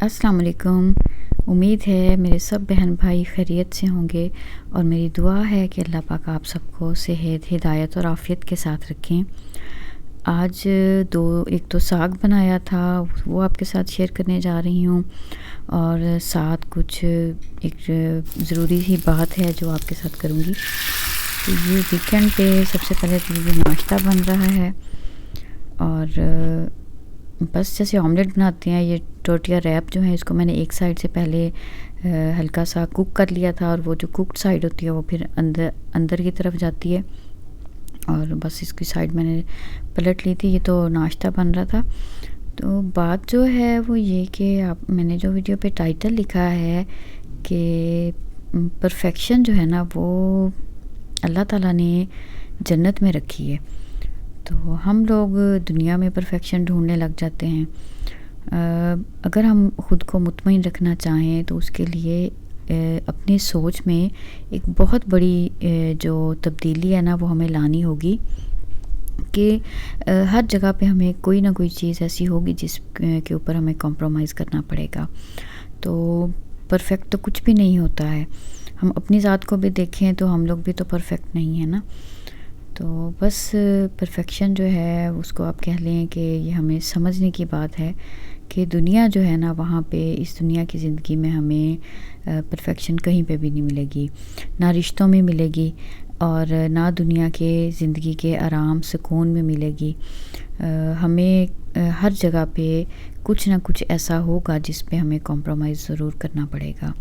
अस्सलाम वालेकुम। उम्मीद है मेरे सब बहन भाई खैरियत से होंगे और मेरी दुआ है कि अल्लाह पाक आप सबको सेहत, हिदायत और आफ़ियत के साथ रखें। आज एक तो साग बनाया था, वो आपके साथ शेयर करने जा रही हूँ और साथ कुछ एक ज़रूरी ही बात है जो आपके साथ करूँगी। तो ये वीकेंड पे सबसे पहले तो ये नाश्ता बन रहा है और बस जैसे ऑमलेट बनाते हैं, ये टोर्टिया रैप जो है इसको मैंने एक साइड से पहले हल्का सा कुक कर लिया था और वो जो कुक्ड साइड होती है वो फिर अंदर अंदर की तरफ जाती है और बस इसकी साइड मैंने पलट ली थी। ये तो नाश्ता बन रहा था। तो बात जो है वो ये कि मैंने जो वीडियो पे टाइटल लिखा है कि परफेक्शन जो है ना वो अल्लाह ताला ने जन्नत में रखी है। तो हम लोग दुनिया में परफेक्शन ढूंढने लग जाते हैं। अगर हम ख़ुद को मुतमईन रखना चाहें तो उसके लिए अपनी सोच में एक बहुत बड़ी जो तब्दीली है ना वो हमें लानी होगी कि हर जगह पे हमें कोई ना कोई चीज़ ऐसी होगी जिस के ऊपर हमें कॉम्प्रोमाइज़ करना पड़ेगा। तो परफेक्ट तो कुछ भी नहीं होता है। हम अपनी ज़ात को भी देखें तो हम लोग भी तो परफेक्ट नहीं है ना। तो बस परफेक्शन जो है उसको आप कह लें कि ये हमें समझने की बात है कि दुनिया जो है ना वहाँ पे इस दुनिया की ज़िंदगी में हमें परफेक्शन कहीं पे भी नहीं मिलेगी, ना रिश्तों में मिलेगी और ना दुनिया के ज़िंदगी के आराम सुकून में मिलेगी। हमें हर जगह पे कुछ ना कुछ ऐसा होगा जिस पे हमें कॉम्प्रोमाइज़ ज़रूर करना पड़ेगा।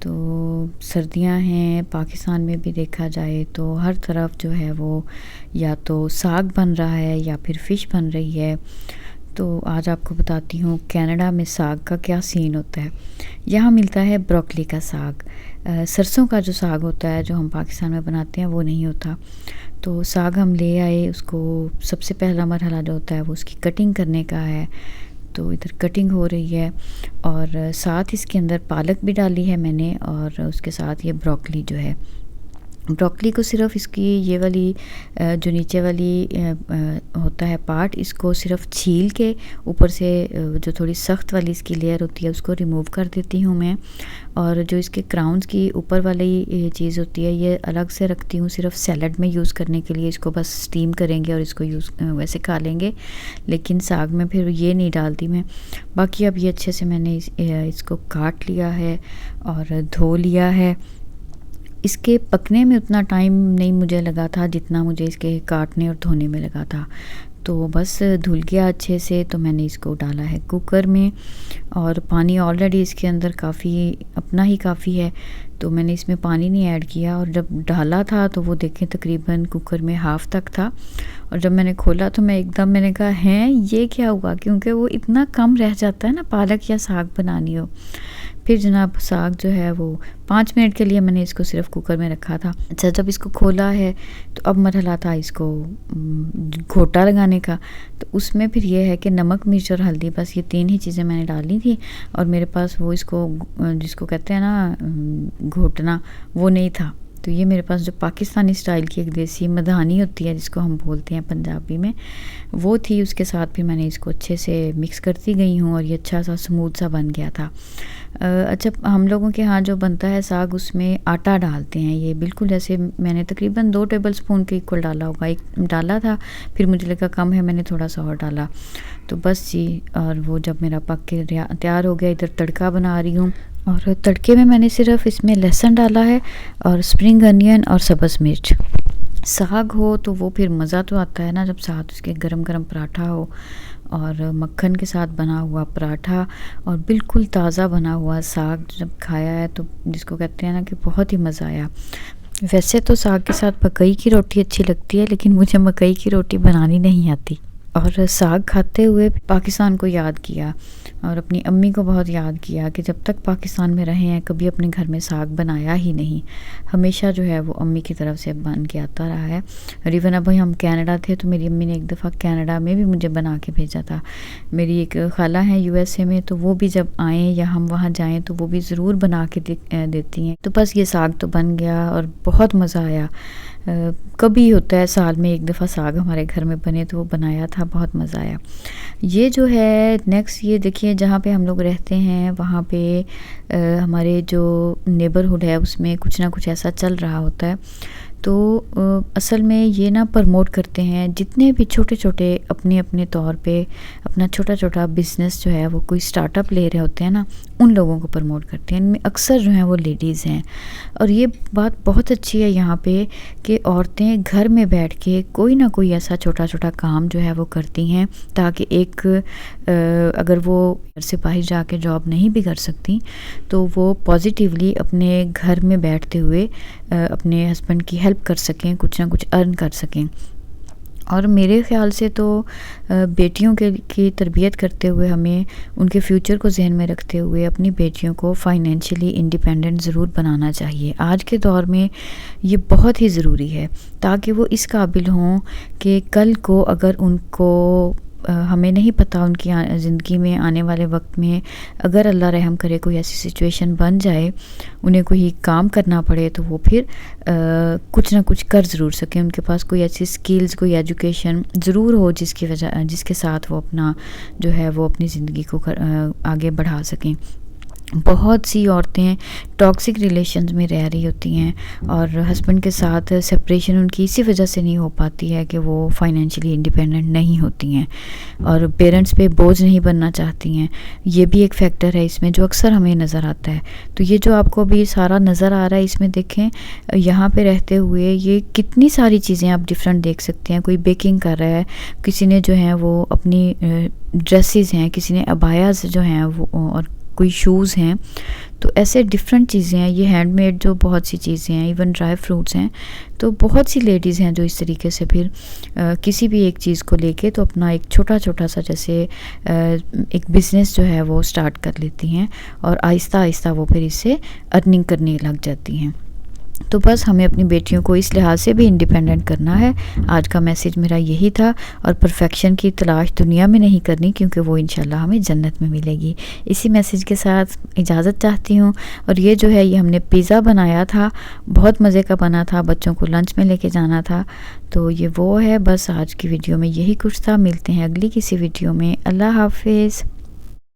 तो सर्दियां हैं, पाकिस्तान में भी देखा जाए तो हर तरफ जो है वो या तो साग बन रहा है या फिर फ़िश बन रही है। तो आज आपको बताती हूँ कनाडा में साग का क्या सीन होता है। यहाँ मिलता है ब्रोकली का साग। सरसों का जो साग होता है जो हम पाकिस्तान में बनाते हैं वो नहीं होता। तो साग हम ले आए, उसको सबसे पहला मरहला जो होता है वो उसकी कटिंग करने का है। तो इधर कटिंग हो रही है और साथ इसके अंदर पालक भी डाली है मैंने और उसके साथ ये ब्रोकली जो है। ब्रोकली को सिर्फ इसकी ये वाली जो नीचे वाली होता है पार्ट, इसको सिर्फ छील के ऊपर से जो थोड़ी सख्त वाली इसकी लेयर होती है उसको रिमूव कर देती हूँ मैं। और जो इसके क्राउन्स की ऊपर वाली चीज़ होती है ये अलग से रखती हूँ सिर्फ सैलड में यूज़ करने के लिए। इसको बस स्टीम करेंगे और इसको वैसे खा लेंगे, लेकिन साग में फिर ये नहीं डालती मैं। बाकी अब ये अच्छे से मैंने इसको काट लिया है और धो लिया है। इसके पकने में उतना टाइम नहीं मुझे लगा था जितना मुझे इसके काटने और धोने में लगा था। तो बस धुल गया अच्छे से, तो मैंने इसको डाला है कुकर में और पानी ऑलरेडी इसके अंदर काफ़ी अपना ही काफ़ी है, तो मैंने इसमें पानी नहीं ऐड किया। और जब डाला था तो वो देखें तकरीबन कुकर में हाफ़ तक था और जब मैंने खोला तो मैंने कहा हैं ये क्या हुआ, क्योंकि वो इतना कम रह जाता है ना पालक या साग बनानी हो। फिर जनाब साग जो है वो 5 मिनट के लिए मैंने इसको सिर्फ कुकर में रखा था। अच्छा, जब इसको खोला है तो अब मरहला था इसको घोटा लगाने का। तो उसमें फिर ये है कि नमक, मिर्च और हल्दी, बस ये 3 ही चीज़ें मैंने डाली थी और मेरे पास वो इसको जिसको कहते हैं ना घोटना, वो नहीं था। तो ये मेरे पास जो पाकिस्तानी स्टाइल की एक देसी मधानी होती है जिसको हम बोलते हैं पंजाबी में, वो थी। उसके साथ भी मैंने इसको अच्छे से मिक्स करती गई हूँ और ये अच्छा सा स्मूथ सा बन गया था। अच्छा, हम लोगों के यहाँ जो बनता है साग उसमें आटा डालते हैं। ये बिल्कुल जैसे मैंने तकरीबन 2 टेबलस्पून के इक्वल डाला होगा, एक डाला था, फिर मुझे लगा कम है, मैंने थोड़ा सा और डाला। तो बस जी, और वो जब मेरा पक के तैयार हो गया, इधर तड़का बना रही हूँ और तड़के में मैंने सिर्फ इसमें लहसुन डाला है और स्प्रिंग अनियन और सब्ज़ मिर्च। साग हो तो वो फिर मज़ा तो आता है ना जब साथ उसके गरम गरम पराठा हो और मक्खन के साथ बना हुआ पराठा और बिल्कुल ताज़ा बना हुआ साग जब खाया है तो जिसको कहते हैं ना कि बहुत ही मज़ा आया। वैसे तो साग के साथ मकई की रोटी अच्छी लगती है, लेकिन मुझे मकई की रोटी बनानी नहीं आती। और साग खाते हुए पाकिस्तान को याद किया और अपनी अम्मी को बहुत याद किया कि जब तक पाकिस्तान में रहे हैं कभी अपने घर में साग बनाया ही नहीं। हमेशा जो है वो अम्मी की तरफ से बन के आता रहा है। और इवन अब हम कनाडा थे तो मेरी अम्मी ने एक दफ़ा कनाडा में भी मुझे बना के भेजा था। मेरी एक खाला है यूएसए में, तो वो भी जब आएँ या हम वहाँ जाएँ तो वो भी ज़रूर बना के देती हैं। तो बस ये साग तो बन गया और बहुत मज़ा आया। कभी होता है साल में एक दफ़ा साग हमारे घर में बने तो वो बनाया था, बहुत मज़ा आया। ये जो है नेक्स्ट, ये देखिए जहाँ पे हम लोग रहते हैं वहाँ पे हमारे जो नेबरहुड है उसमें कुछ ना कुछ ऐसा चल रहा होता है। तो असल में ये ना प्रमोट करते हैं जितने भी छोटे छोटे अपने अपने तौर पे अपना छोटा छोटा बिज़नेस जो है वो कोई स्टार्टअप ले रहे होते हैं ना, उन लोगों को प्रमोट करते हैं। इनमें अक्सर जो हैं वो लेडीज़ हैं। और ये बात बहुत अच्छी है यहाँ पे कि औरतें घर में बैठ के कोई ना कोई ऐसा छोटा छोटा काम जो है वो करती हैं, ताकि एक अगर वो घर से बाहर जाके जॉब नहीं भी कर सकती तो वो पॉजिटिवली अपने घर में बैठते हुए अपने हस्बैंड की हेल्प कर सकें, कुछ ना कुछ अर्न कर सकें। और मेरे ख़्याल से तो बेटियों के की तरबियत करते हुए हमें उनके फ्यूचर को ज़हन में रखते हुए अपनी बेटियों को फ़ाइनेंशियली इंडिपेंडेंट ज़रूर बनाना चाहिए। आज के दौर में ये बहुत ही ज़रूरी है, ताकि वो इस काबिल हों कि कल को अगर उनको हमें नहीं पता उनकी ज़िंदगी में आने वाले वक्त में अगर अल्लाह रहम करे कोई ऐसी सिचुएशन बन जाए, उन्हें कोई काम करना पड़े, तो वो फिर कुछ ना कुछ कर ज़रूर सकें। उनके पास कोई ऐसी स्किल्स, कोई एजुकेशन ज़रूर हो जिसके साथ वो अपना जो है वो अपनी ज़िंदगी को आगे बढ़ा सकें। बहुत सी औरतें टॉक्सिक रिलेशंस में रह रही होती हैं और हस्बैंड के साथ सेपरेशन उनकी इसी वजह से नहीं हो पाती है कि वो फाइनेंशियली इंडिपेंडेंट नहीं होती हैं और पेरेंट्स पे बोझ नहीं बनना चाहती हैं। ये भी एक फैक्टर है इसमें जो अक्सर हमें नज़र आता है। तो ये जो आपको अभी सारा नज़र आ रहा है, इसमें देखें यहाँ पे रहते हुए ये कितनी सारी चीज़ें आप डिफरेंट देख सकते हैं। कोई बेकिंग कर रहा है, किसी ने जो है वो अपनी ड्रेसेस हैं, किसी ने अबायाज जो हैं वो, और कोई शूज़ हैं। तो ऐसे डिफरेंट चीज़ें हैं। ये हैंडमेड जो बहुत सी चीज़ें हैं, इवन ड्राई फ्रूट्स हैं। तो बहुत सी लेडीज़ हैं जो इस तरीके से फिर किसी भी एक चीज़ को लेके तो अपना एक छोटा छोटा सा जैसे एक बिज़नेस जो है वो स्टार्ट कर लेती हैं और आहिस्ता आहिस्ता वो फिर इससे अर्निंग करने लग जाती हैं। तो बस हमें अपनी बेटियों को इस लिहाज से भी इंडिपेंडेंट करना है। आज का मैसेज मेरा यही था। और परफेक्शन की तलाश दुनिया में नहीं करनी, क्योंकि वो इंशाल्लाह हमें जन्नत में मिलेगी। इसी मैसेज के साथ इजाज़त चाहती हूँ। और ये जो है ये हमने पिज़्ज़ा बनाया था, बहुत मज़े का बना था, बच्चों को लंच में लेके जाना था। तो ये वो है। बस आज की वीडियो में यही कुछ था। मिलते हैं अगली किसी वीडियो में। अल्लाह हाफिज़।